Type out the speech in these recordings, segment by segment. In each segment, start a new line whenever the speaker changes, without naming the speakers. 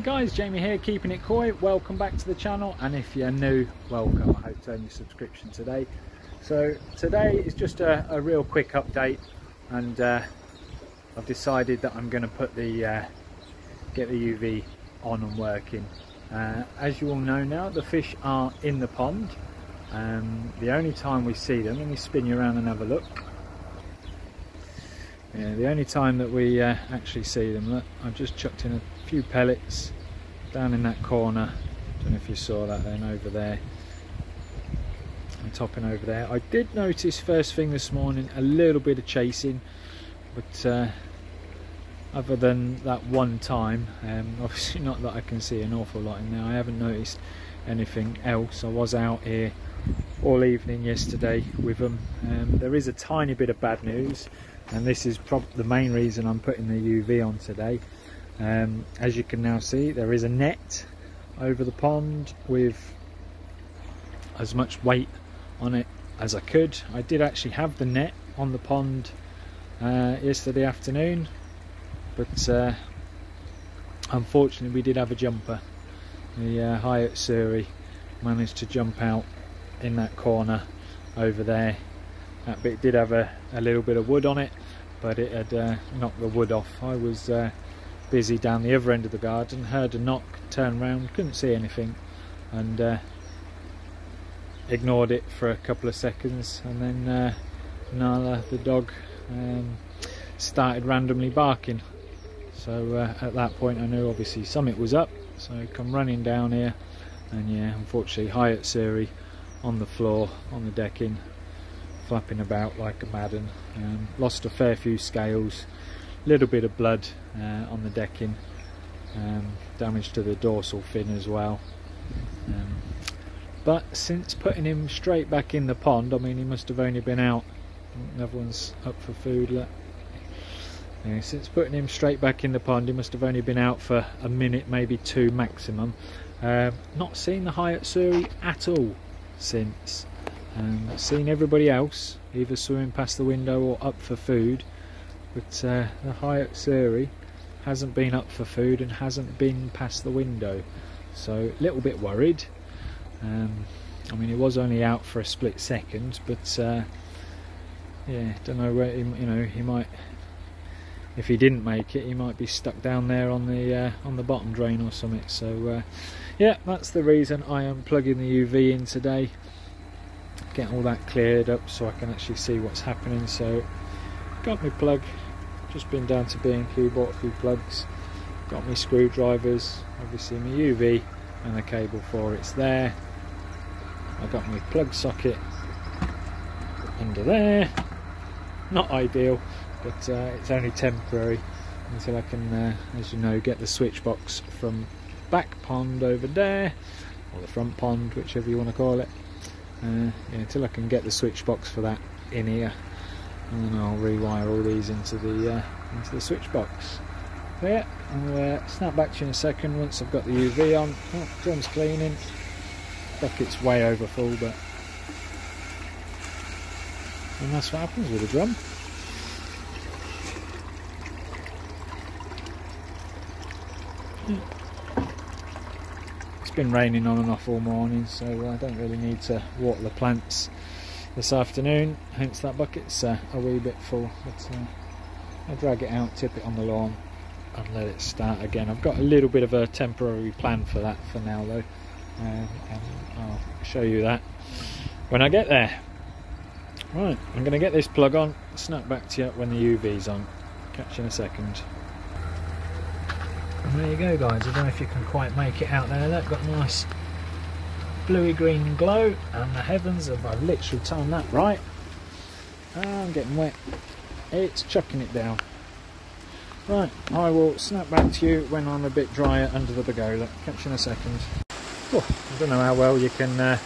guys, Jamie here, keeping it coy. Welcome back to the channel, and if you're new, welcome. I hope to earn your subscription today. So today is just a real quick update, and I've decided that I'm going to put the get the UV on and working. As you all know now, the fish are in the pond. The only time we see them, let me spin you around and have a look. Yeah, the only time that we actually see them, look, I've just chucked in a few pellets down in that corner. Don't know if you saw that then, over there. I'm topping over there. I did notice first thing this morning a little bit of chasing, but other than that one time, obviously not that I can see an awful lot in there, I haven't noticed anything else. I was out here all evening yesterday with them. There is a tiny bit of bad news, and this is the main reason I'm putting the UV on today. As you can now see, there is a net over the pond with as much weight on it as I could. I did actually have the net on the pond yesterday afternoon, but unfortunately we did have a jumper. The Hyatt Surrey managed to jump out in that corner over there. That bit did have a little bit of wood on it, but it had knocked the wood off. I was busy down the other end of the garden, heard a knock, turned round, couldn't see anything, and ignored it for a couple of seconds, and then Nala, the dog, started randomly barking. So at that point I knew obviously something was up, so I come running down here, and yeah, unfortunately Hyatt Surrey on the floor, on the decking, flapping about like a madden. Lost a fair few scales, little bit of blood on the decking, damage to the dorsal fin as well. But since putting him straight back in the pond, I mean, he must have only been out, another one's up for food, look. Yeah, since putting him straight back in the pond, he must have only been out for a minute, maybe two maximum. Not seen the Hyatt Surrey at all since. Seen everybody else either swimming past the window or up for food, but the Hyatt Surrey hasn't been up for food and hasn't been past the window, so a little bit worried. I mean, he was only out for a split second, but yeah, don't know where he might, if he didn't make it, he might be stuck down there on the bottom drain or something. So yeah, that's the reason I am plugging the UV in today. Get all that cleared up so I can actually see what's happening. So got my plug, just been down to B&Q, bought a few plugs, got my screwdrivers, obviously my UV and the cable for it's there. I got my plug socket under there, not ideal, but it's only temporary until I can, as you know, get the switch box from back pond over there, or the front pond, whichever you want to call it. Yeah, until I can get the switch box for that in here, and then I'll rewire all these into the switch box. So yeah, I'll snap back to you in a second once I've got the UV on. Oh, drum's cleaning, bucket's way over full, but and that's what happens with a drum. It's been raining on and off all morning, so I don't really need to water the plants this afternoon, hence that bucket's a wee bit full. But I'll drag it out, tip it on the lawn and let it start again. I've got a little bit of a temporary plan for that for now though, and I'll show you that when I get there. Right, I'm going to get this plug on, snap back to you when the UV's on. Catch you in a second. And there you go guys, I don't know if you can quite make it out there. Look, got a nice bluey green glow, and the heavens, I've literally timed that right. I'm getting wet, it's chucking it down. Right, I will snap back to you when I'm a bit drier under the pergola. Catch you in a second. Oh, I don't know how well you're going to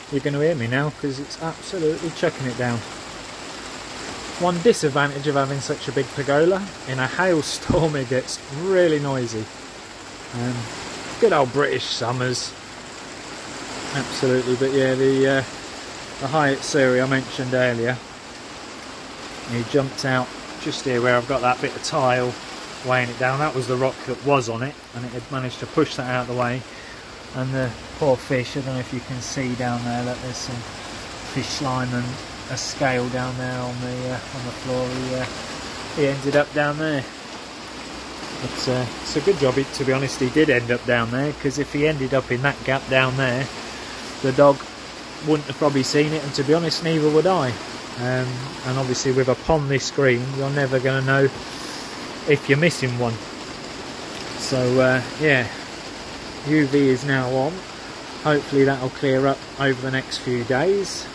hear me now, because it's absolutely chucking it down. One disadvantage of having such a big pergola, in a hailstorm it gets really noisy. Good old British summers, absolutely. But yeah, the Hyatt Surrey I mentioned earlier, he jumped out just here where I've got that bit of tile weighing it down. That was the rock that was on it, and it had managed to push that out of the way. And the poor fish, I don't know if you can see down there, that there's some fish slime and a scale down there on the floor. He ended up down there. But it's a good job, to be honest, he did end up down there, because if he ended up in that gap down there, the dog wouldn't have probably seen it, and to be honest, neither would I. And obviously with a pond this green, you're never going to know if you're missing one. So yeah, UV is now on. Hopefully that'll clear up over the next few days.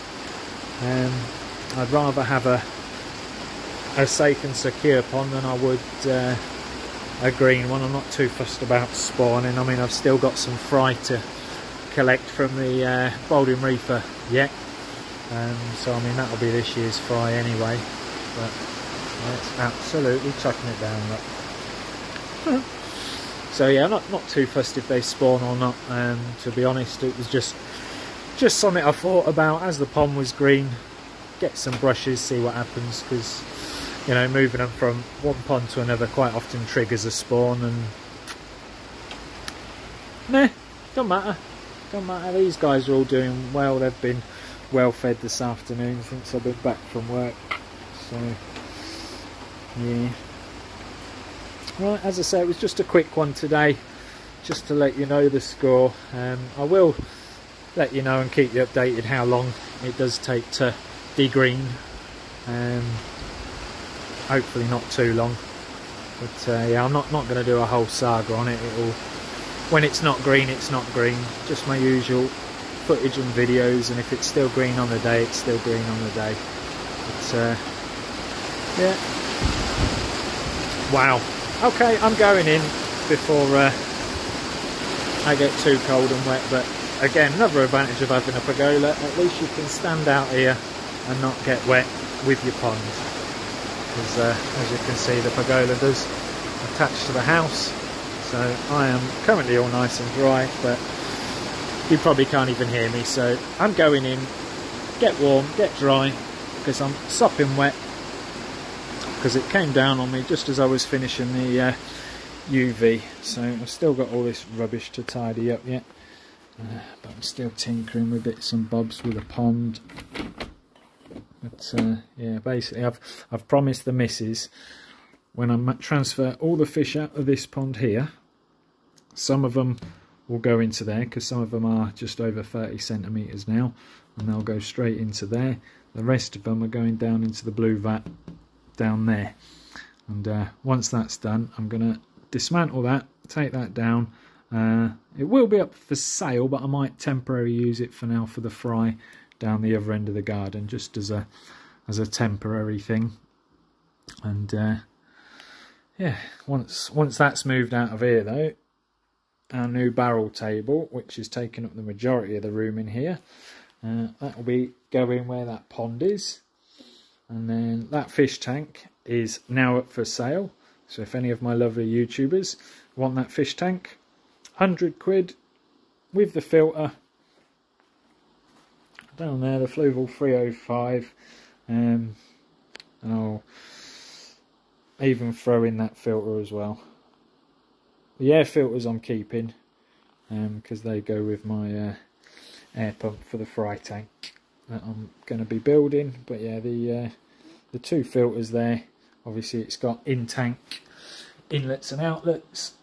I'd rather have a safe and secure pond than I would a green one. I'm not too fussed about spawning. I mean, I've still got some fry to collect from the Baldwin Reefer yet. So I mean, that'll be this year's fry anyway. But it's absolutely chucking it down. Look. So yeah, I'm not too fussed if they spawn or not. To be honest, it was just something I thought about as the pond was green. Get some brushes, see what happens, because you know, moving them from one pond to another quite often triggers a spawn, and nah, don't matter. These guys are all doing well. They've been well fed this afternoon since I've been back from work. So yeah. Right, as I say, it was just a quick one today, just to let you know the score. I will let you know and keep you updated how long it does take to degreen. Hopefully not too long. But yeah, I'm not going to do a whole saga on it. When it's not green, it's not green. Just my usual footage and videos, and if it's still green on the day, it's still green on the day. But yeah. Wow. Okay, I'm going in before I get too cold and wet. But again, another advantage of having a pergola, at least you can stand out here and not get wet with your pond. Because as you can see, the pergola does attach to the house. So I am currently all nice and dry, but you probably can't even hear me. So I'm going in, get warm, get dry, because I'm sopping wet. Because it came down on me just as I was finishing the UV. So I've still got all this rubbish to tidy up yet. But I'm still tinkering with bits and bobs with a pond. But yeah, basically I've promised the missus, when I transfer all the fish out of this pond here, some of them will go into there, because some of them are just over 30 centimetres now, and they'll go straight into there. The rest of them are going down into the blue vat down there. And once that's done, I'm going to dismantle that, take that down. It will be up for sale, but I might temporarily use it for now for the fry down the other end of the garden, just as a temporary thing. And yeah, once that's moved out of here though, our new barrel table, which is taking up the majority of the room in here, that will be going where that pond is. And then that fish tank is now up for sale. So if any of my lovely YouTubers want that fish tank, 100 quid with the filter. Down there, the Fluval 305. And I'll even throw in that filter as well. The air filters I'm keeping, because they go with my air pump for the fry tank that I'm going to be building. But yeah, the two filters there, obviously it's got in-tank inlets and outlets.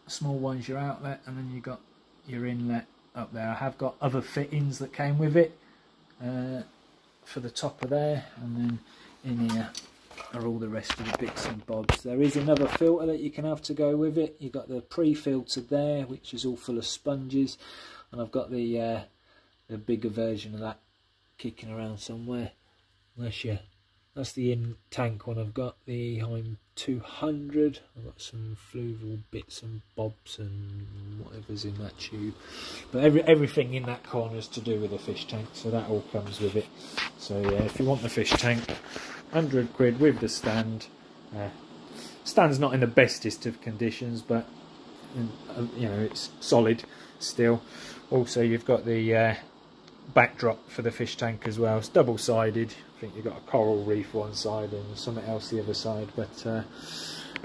Small one's your outlet, and then you got your inlet up there. I have got other fittings that came with it for the top of there, and then in here are all the rest of the bits and bobs. There is another filter that you can have to go with it. You've got the pre-filtered there, which is all full of sponges, and I've got the bigger version of that kicking around somewhere. That's the in-tank one. I've got the Heim 200. I've got some Fluval bits and bobs and whatever's in that tube. But everything in that corner is to do with the fish tank, so that all comes with it. So yeah, if you want the fish tank, 100 quid with the stand. Stand's not in the bestest of conditions, but you know, it's solid still. Also, you've got the backdrop for the fish tank as well. It's double-sided. I think you've got a coral reef one side and something else the other side. But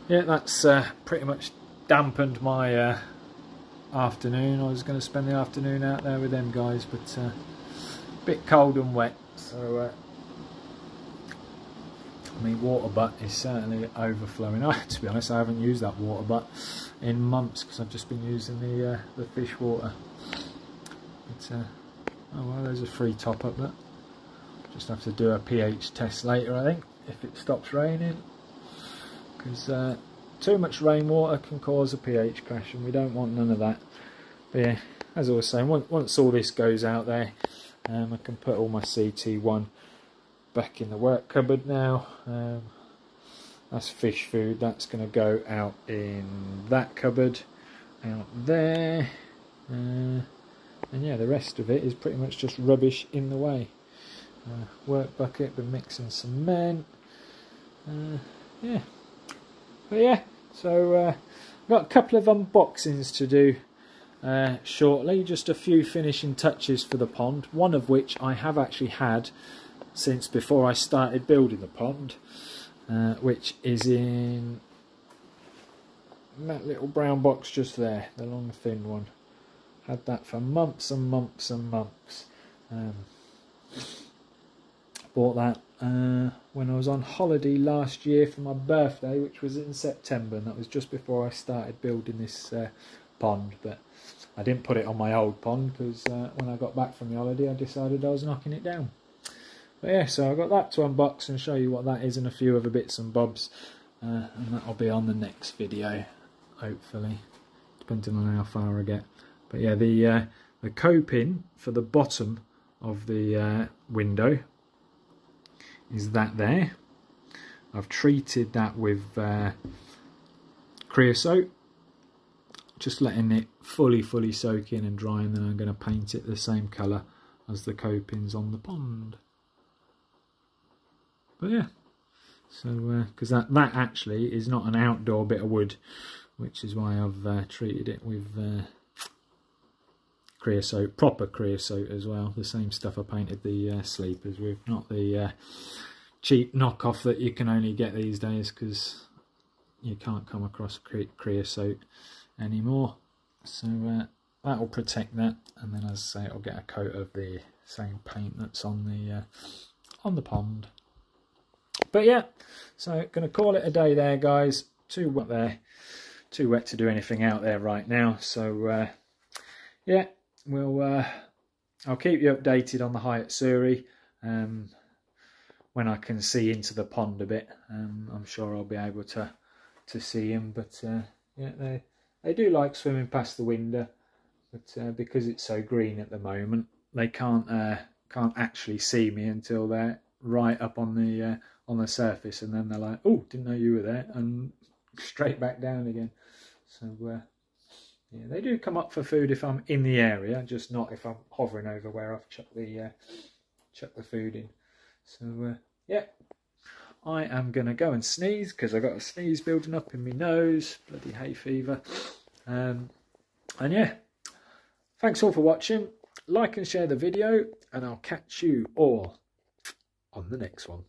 yeah, that's pretty much dampened my afternoon. I was going to spend the afternoon out there with them guys, but a bit cold and wet, so I mean, water butt is certainly overflowing. To be honest, I haven't used that water butt in months because I've just been using the fish water. But, oh well, there's a free top up there. Just have to do a pH test later, I think, if it stops raining, because too much rainwater can cause a pH crash, and we don't want none of that. But yeah, as I was saying, once all this goes out there, I can put all my CT1 back in the work cupboard now. That's fish food, that's going to go out in that cupboard, out there, and yeah, the rest of it is pretty much just rubbish in the way. Work bucket, been mixing cement, yeah, but yeah, so I've got a couple of unboxings to do shortly, just a few finishing touches for the pond, one of which I have actually had since before I started building the pond, which is in that little brown box just there, the long thin one. Had that for months and months and months. Bought that when I was on holiday last year for my birthday, which was in September, and that was just before I started building this pond. But I didn't put it on my old pond because when I got back from the holiday I decided I was knocking it down. But yeah, so I've got that to unbox and show you what that is, and a few other bits and bobs, and that'll be on the next video, hopefully, depending on how far I get. But yeah, the coping for the bottom of the window is that there. I've treated that with creosote, just letting it fully soak in and dry, and then I'm going to paint it the same colour as the copings on the pond. But yeah, so because that actually is not an outdoor bit of wood, which is why I've treated it with creosote, proper creosote as well, the same stuff I painted the sleepers with, not the cheap knockoff that you can only get these days, because you can't come across creosote anymore. So that will protect that, and then as I say, it'll get a coat of the same paint that's on the pond. But yeah, so gonna call it a day there, guys. Too wet there, too wet to do anything out there right now. So yeah, I'll keep you updated on the Hyatt Surrey when I can see into the pond a bit. I'm sure I'll be able to see him, but yeah, they do like swimming past the window, but because it's so green at the moment, they can't actually see me until they're right up on the surface, and then they're like, "Oh, didn't know you were there," and straight back down again. So yeah, they do come up for food if I'm in the area, just not if I'm hovering over where I've chucked the food in. So yeah, I am gonna go and sneeze because I got a sneeze building up in my nose, bloody hay fever. And yeah, thanks all for watching. Like and share the video, and I'll catch you all on the next one.